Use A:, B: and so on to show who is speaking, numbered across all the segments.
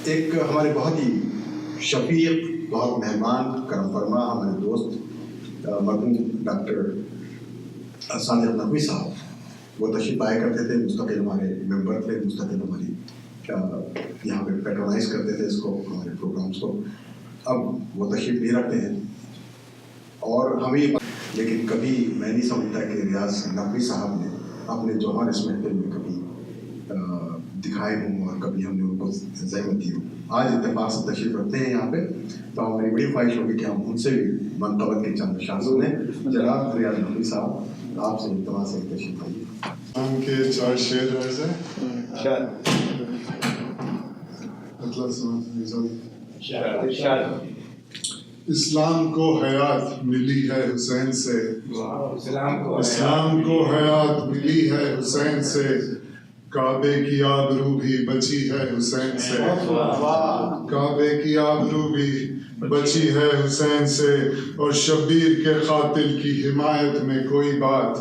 A: ایک ہمارے بہت ہی شفیق، بہت مہمان کرم فرما ہمارے دوست مرحوم ڈاکٹر صالح نقوی صاحب، وہ تشریف آیا کرتے تھے، مستقل ہمارے ممبر تھے، مستقل ہماری یہاں پہ پیٹرونائز کرتے تھے اس کو، ہمارے پروگرامس کو۔ اب وہ تشریف نہیں رکھتے ہیں اور ہمیں، لیکن کبھی میں نہیں سمجھتا کہ ریاض نقوی صاحب نے اپنے جوہر اس محفل میں کبھی دکھائے ہوں اور کبھی ہم نے ان کو زحمت دی ہو۔ آج اتفاق سے تشریف رکھتے ہیں یہاں پہ، تو ہماری بڑی خواہش ہوگی کہ ہم ان سے بھی منتبت کے چند اشعار سنیں۔ جناب ریاض نقوی صاحب، آپ سے التماس ہے تشریف آئیے۔
B: ان کے 4 شعر عرض ہیں۔ اسلام کو حیات ملی ہے حسین سے، اسلام کو حیات ملی ہے حسین سے، کعبے کی آبرو بھی بچی ہے حسین سے، کعبے کی آبرو بھی بچی ہے حسین سے، اور شبیر کے قاتل کی حمایت میں کوئی بات،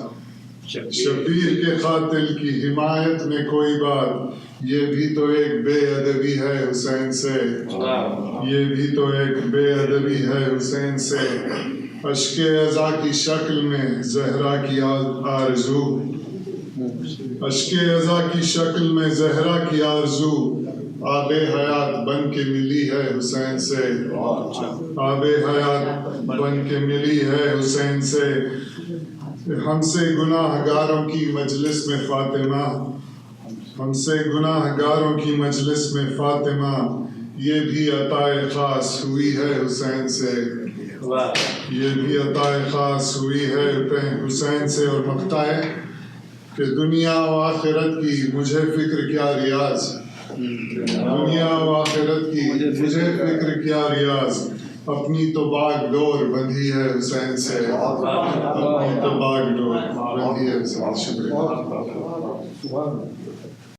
B: شبیر کے قاتل کی حمایت میں کوئی بات، یہ بھی تو ایک بے ادبی ہے حسین سے، یہ بھی تو ایک بے ادبی ہے حسین سے، اشک عزا کی شکل میں زہرا کی آرزو، اشک عزا کی شکل میں زہرا کی آرزو، آب حیات بن کے ملی ہے حسین سے، آب حیات بن کے ملی ہے حسین سے، ہم سے گناہ گاروں کی مجلس میں فاطمہ، ہم سے گناہ گاروں کی مجلس میں فاطمہ، یہ بھی عطائے خاص ہوئی ہے حسین سے، یہ بھی عطائے خاص ہوئی ہے حسین سے۔ اور مقطع ہے کہ دنیا و آخرت کی مجھے فکر کیا ریاض، دنیا و آخرت کی مجھے فکر کیا ریاض، اپنی تو باغ ڈور بندھی ہے حسین سے، اپنی تو باغ ڈور بندھی ہے حسین سے۔ شکریہ۔